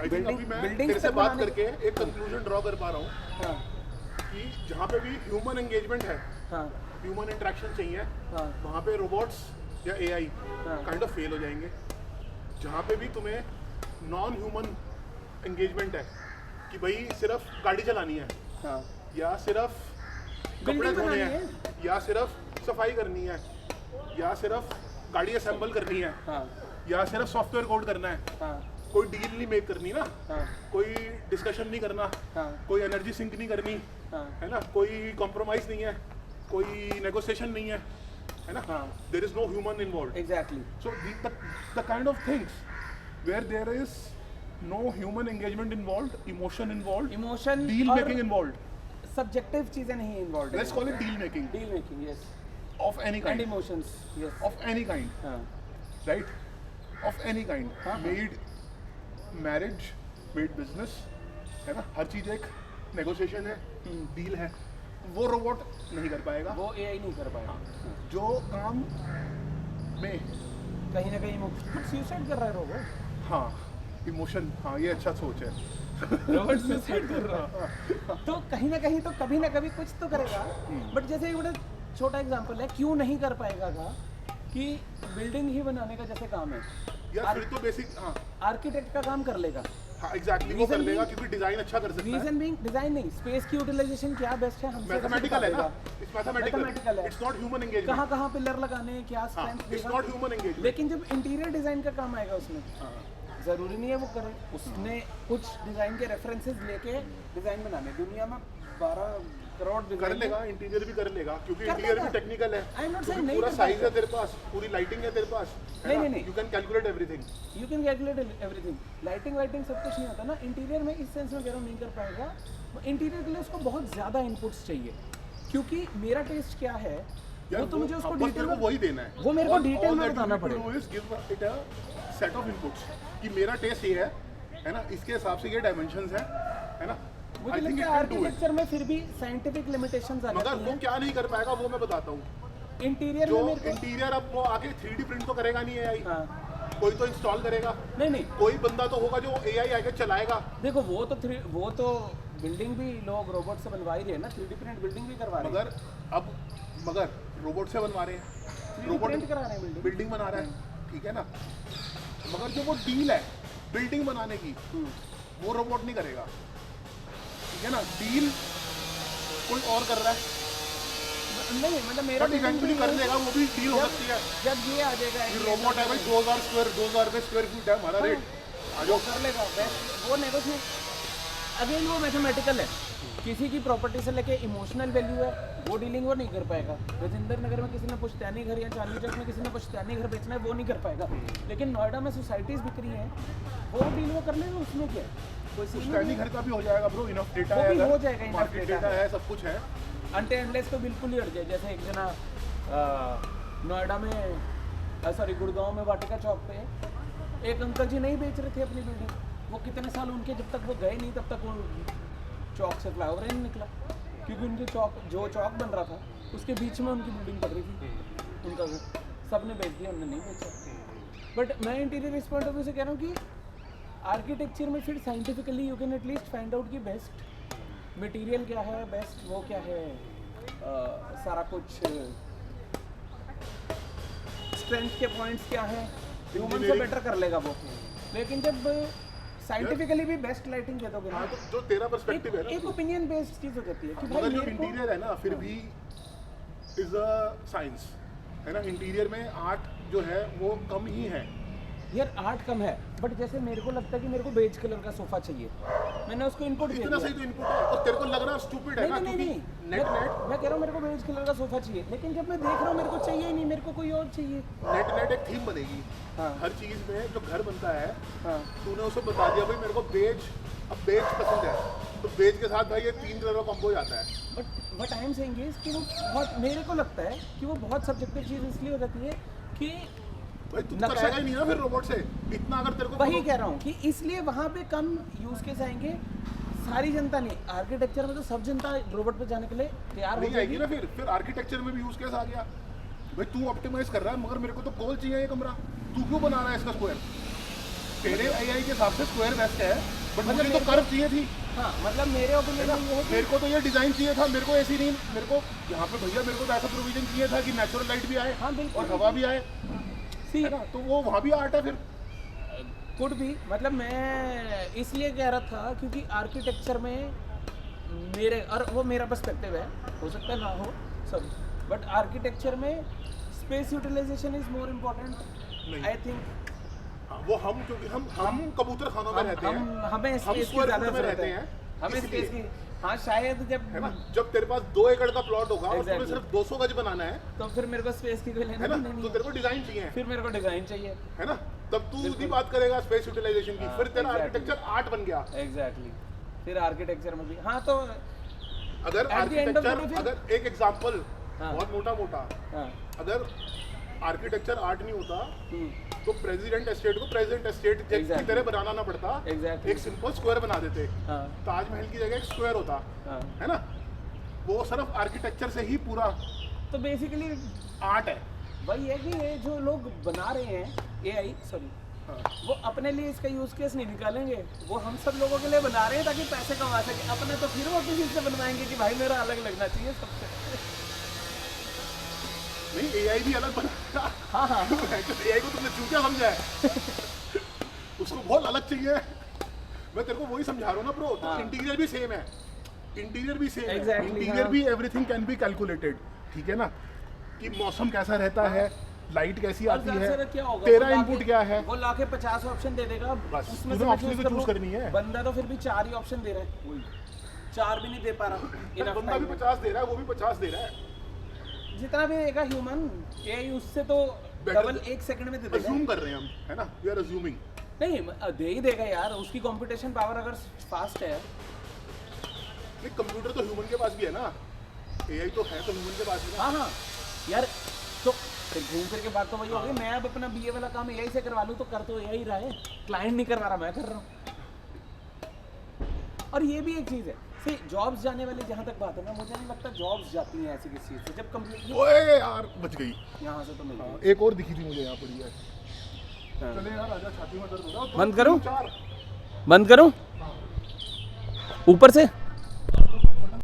I think अभी मैं तेरे से बात करके एक कंक्लूजन ड्रॉ कर पा रहा हूँ। हाँ कि जहाँ पे भी ह्यूमन एंगेजमेंट है, हाँ ह्यूमन इंटरेक्शन चाहिए, हाँ वहाँ पे रोबोट्स या एआई हाँ। काइंड ऑफ फेल हो जाएंगे। जहाँ पे भी तुम्हें नॉन ह्यूमन एंगेजमेंट है कि भाई सिर्फ गाड़ी चलानी है, हाँ या सिर्फ कपड़े बिल्डिंग धोने बनानी हैं, या सिर्फ सफाई करनी है, या सिर्फ गाड़ी असेंबल करनी है, हाँ या सिर्फ सॉफ्टवेयर कोड करना है, हाँ कोई डील नहीं मेक करनी ना, हाँ कोई डिस्कशन नहीं करना, हाँ कोई एनर्जी सिंक नहीं करनी, हाँ है ना, कोई कॉम्प्रोमाइज नहीं है, कोई नेगोशिएशन नहीं है ना, हाँ। There is no human involve. Exactly. So the kind of things where there is no human engagement involved, emotion involved, emotion deal making involved. Subjective चीजें नहीं involve. Let's call it deal making deal making, yes, of any and kind, emotions, yes. of any kind, हाँ right? Of any kind. हाँ, हाँ। Made marriage, made business, है ना? हर चीज एक negotiation है, deal है। वो रोबोट नहीं कर पाएगा। वो एआई नहीं कर पाएगा। हाँ। जो काम में कहीं ना कहीं सुसाइड कर रहा है रोबोट। हाँ इमोशन, हाँ ये अच्छा सोच है। रोबोट सुसाइड कर रहा है तो कहीं ना कभी कुछ तो करेगा। बट जैसे एक बड़ा छोटा एग्जांपल है, क्यों नहीं कर पाएगा था कि बिल्डिंग ही बनाने का जैसे काम है, या फिर तो बेसिक, हाँ आर्किटेक्ट का काम कर लेगा। हाँ एग्जैक्टली, वो कर लेगा क्योंकि डिजाइन अच्छा कर सकता है। रीजन बीइंग डिजाइन नहीं, स्पेस की यूटिलाइजेशन क्या बेस्ट है हमसे मैथमेटिकल है ना, इट्स Mathematical मैथमेटिकल है। It's not human engagement. कहाँ पिलर लगाने हैं, क्या स्ट्रेंथ इट्स देगा। Not human engagement. लेकिन जब इंटीरियर डिजाइन का काम आएगा उसमें, जरूरी नहीं है वो करे, उसने कुछ डिजाइन के रेफरेंसेस लेके डिजाइन बनाने। दुनिया में 12 करोड़ कर डिजाइन लेगा, इंटीरियर भी कर लेगा क्योंकि कर इंटीरियर लेगा। भी टेक्निकल है। आई एम नॉट क्योंकि सेइंग नहीं पूरा कर साइज पाएगा। है तेरे पास, पूरी लाइटिंग है तेरे पास, नहीं। You can calculate everything. You can calculate everything. Lighting waiting सब कुछ नहीं होता ना इंटीरियर में, इस सेंस में कह रहा हूँ नहीं कर पाएगा। इंटीरियर के लिए उसको बहुत ज़्यादा इनपुट्स चाहिए, क्योंकि मेरा टेस्ट क्या है वो तो मुझे उसको डिटेल में वही देना है, वो मेरे को डिटेल में बताना पड़ेगा। Give it a set of inputs कि मेरा टेस्ट ये है ना, इसके हिसाब से ये डायमेंशंस है ना। मुझे लगता है आर्किटेक्चर में फिर भी साइंटिफिक लिमिटेशंस आ मगर जाती वो हैं। क्या नहीं कर पाएगा वो मैं बताता हूँ। इंटीरियर जो में मेरे को इंटीरियर अब वो आगे 3D प्रिंट तो करेगा नहीं एआई, हाँ कोई तो इंस्टॉल करेगा, नहीं कोई बंदा तो होगा जो एआई आके चलाएगा। देखो वो तो बिल्डिंग भी लोग रोबोट से बनवा ही रहे हैं ना, 3D प्रिंट बिल्डिंग भी करवा रहे हैं। मगर रोबोट से बनवा रहे हैं, 3D प्रिंट करा रहे हैं बिल्डिंग बना रहा है, ठीक है ना। मगर जो वो डील है बिल्डिंग बनाने की, वो रोबोट नहीं करेगा, ठीक है ना। डील कोई और कर रहा है, नहीं मतलब मेरा इवेंचुअली कर लेगा, वो भी डील हो सकती है। जब ये आ जाएगा रोबोट है भाई, 2000 रुपये स्क्वायर फीट है हमारा रेट, आ जाओ कर लेगा वो नेगोशिएट। अगेन वो मैथमेटिकल है, किसी की प्रॉपर्टी से लेके इमोशनल वैल्यू है, वो डीलिंग वो नहीं कर पाएगा। राजेंद्र नगर में किसी ने पुश्तैनी घर या चांदनी चौक में किसी ने पुश्तैनी घर बेचना है, वो नहीं कर पाएगा। लेकिन नोएडा में सोसाइटीज बिक रही हैं, वो डील वो कर लेगा, उसमें क्या है, कोई सीन पुश्तैनी घर का भी हो जाएगा ब्रो, इनफ डेटा वो है, भी हो जाएगा, enough मार्केट data डेटा है, सब कुछ है। अंटे एंडलेस तो बिल्कुल ही हट जाए। जैसे एक जना नोएडा में सॉरी गुड़गांव में वाटिका चौक पे एक अंकल जी नहीं बेच रहे थे अपनी बिल्डिंग, वो कितने साल उनके जब तक वो गए नहीं तब तक वो चौक से फ्लाईओवर ही नहीं निकला, क्योंकि उनके जो चौक बन रहा था उसके बीच में उनकी बिल्डिंग पड़ रही थी। उनका घर सब ने बेच दिया, उन्होंने नहीं बेचा। बट मैं इंटीरियर इस पॉइंट ऑफ व्यू से कह रहा हूँ कि आर्किटेक्चर में फिर scientifically you can at least find out की बेस्ट मटेरियल क्या है, बेस्ट वो क्या है, सारा कुछ स्ट्रेंथ के पॉइंट्स क्या है, ह्यूमन से बेटर कर लेगा वो। लेकिन जब साइंटिफिकली भी बेस्ट लाइटिंग दे दोगे ना, तो जो तेरा पर्सपेक्टिव है ना, एक ओपिनियन बेस्ड चीज हो जाती है कि भाई मगर जो मेरे को इंटीरियर है ना फिर भी इज अ साइंस, है ना। इंटीरियर में आर्ट जो है वो कम ही है यार, आर्ट कम है। बट जैसे मेरे को लगता है कि मेरे को बेज कलर का सोफा चाहिए, मैंने उसको इनपुट दे इतना दिया। सही तो इनपुट है, और तेरे को लग रहा स्टूपिड है ना, नहीं क्योंकि मैं कह रहा हूँ मेरे को बेज कलर का सोफा चाहिए, लेकिन जब मैं देख रहा हूँ मेरे को चाहिए ही नहीं, मेरे को कोई और चाहिए। नेट एक थीम बनेगी। हाँ। हर चीज में जो घर बनता है, हाँ तूने उसे बता दिया भाई मेरे को बेज, अब बेज पसंद है तो बेज के साथ भाई ये 3 कलर का कॉम्बो जाता है। But I am saying is कि वो बहुत, मेरे को लगता है कि वो बहुत सब्जेक्टिव चीज़ इसलिए हो जाती है कि भाई तू करेगा ही नहीं ना फिर रोबोट से इतना, अगर तेरे को वही कह रहा हूँ कि इसलिए वहाँ पे कम यूज केस आएंगे। सारी जनता नहीं, आर्किटेक्चर में तो सब जनता रोबोट पे जाने के लिए तैयार हो नहीं आएगी जाएगी ना। फिर आर्किटेक्चर में भी यूज केस आ गया, भाई तू ऑप्टिमाइज कर रहा है मगर मेरे को तो गोल चाहिए ये कमरा, तू क्यों बना रहा है इसका स्क्वायर, तेरे AI के हिसाब से स्क्वायर बेस्ट है, बट मुझे तो कर्व चाहिए थी। हाँ मतलब मेरे ओपिनियन में ये है कि मेरे को तो ये डिजाइन चाहिए था, मेरे को ऐसी नहीं, मेरे को यहाँ पे भैया मेरे को तो ऐसा प्रोविजन चाहिए था कि नेचुरल लाइट भी आए हाँ बिल्कुल और हवा भी आए, सी है ना, तो वो वहाँ भी आर्ट है फिर। कुड भी, मतलब मैं इसलिए कह रहा था क्योंकि आर्किटेक्चर में मेरे, और वो मेरा पर्सपेक्टिव है, हो सकता है ना हो सब, बट आर्किटेक्चर में space utilisation is more important I think. वो हम क्योंकि हम कबूतर खानों में रहते हैं, हमें हम स्पेस की स्क्वायर ज़्यादा फुट में जरूरत रहते है, हैं, हमें इसलिए। स्पेस की, हाँ शायद जब है ना, जब तेरे पास 2 एकड़ का प्लॉट होगा और तुम्हें Exactly. सिर्फ 200 गज बनाना है तो फिर मेरे को स्पेस की कोई है लेना ना, देना नहीं तो है, तेरे को डिजाइन चाहिए, फिर मेरे को डिज़ाइन चाहिए। है ना, तब तू उसकी बात करेगा स्पेस यूटिलाइजेशन की, हाँ, फिर तेरा exactly. आर्किटेक्चर आर्ट बन गया। एग्जैक्टली फिर आर्किटेक्चर में भी, हाँ तो अगर At the end of the architecture, day फिर- अगर एक एग्जांपल हाँ। बहुत मोटा मोटा, हाँ अगर आर्किटेक्चर आर्ट नहीं होता हम्म, तो प्रेसिडेंट एस्टेट को प्रेसिडेंट एस्टेट की Exactly. तरह बनाना ना पड़ता, Exactly. एक सिंपल स्क्वायर बना देते, हाँ ताजमहल की जगह एक स्क्वायर होता, हाँ है ना, वो सिर्फ आर्किटेक्चर से ही पूरा तो बेसिकली आर्ट है। वही है कि ये जो लोग बना रहे हैं एआई, सॉरी, हाँ। वो अपने लिए इसका यूज केस नहीं निकालेंगे, वो हम सब लोगों के लिए बना रहे हैं ताकि पैसे कमा सके अपने, तो फिर वो किसी से बनवाएंगे कि भाई मेरा अलग लगना चाहिए सबसे। नहीं, एआई भी अलग बना। हाँ हाँ एआई को तुमने चूतिया समझा है। उसको बहुत अलग चाहिए। मैं तेरे को वही समझा रहा हूँ ना ब्रो, तो हाँ। इंटीरियर भी सेम है, इंटीरियर भी सेम है, Exactly, इंटीरियर हाँ। भी एवरीथिंग कैन बी कैलकुलेटेड, ठीक है ना, कि मौसम कैसा रहता है, लाइट कैसी और आती ज़्यादा से है, ज़्यादा क्या होगा, तेरा वो लाके- इनपुट क्या है, वो लाके 50 ऑप्शन दे देगा, बस, उसमें तूने मैं option choose तो कर choose लूँ। करनी है। बंदा तो फिर भी 4 ही ऑप्शन दे रहा है, 4 भी नहीं दे पा रहा। Enough बंदा भी time में। 50 दे रहा है, वो भी 50 दे रहा है। जितना भी देगा ह्यूमन, एआई उससे तो Better- डबल 1 सेकंड में दे देगा। अज्यूम कर रहे हैं हम, है ना, वी आर अज्यूमिंग। नहीं दे ही देगा यार, उसकी कंप्यूटेशन पावर अगर फास्ट है। नहीं, कंप्यूटर तो ह्यूमन के पास भी है ना, एआई तो है तो ह्यूमन के पास भी ना। हाँ हाँ यार, तो फिर घूम फिर के बात तो वही होगी, मैं अब अपना बीए वाला काम एआई से करवा लूँ तो कर तो एआई रहा है, क्लाइंट नहीं करवा रहा, मैं कर रहा हूँ। और ये भी एक चीज़ है, सी जॉब्स जाने वाली जहाँ तक बात है ना, मुझे नहीं लगता जॉब्स जाती हैं ऐसी किसी चीज़ से, जब कंप्यूटर ओए यार बच गई। यहाँ से तो मिल हाँ, गई। एक और दिखी थी मुझे यहाँ पड़ी है। हाँ। चले यार, आजा, छाती में दर्द हो रहा है। बंद करूं? 4 बंद करूँ ऊपर से।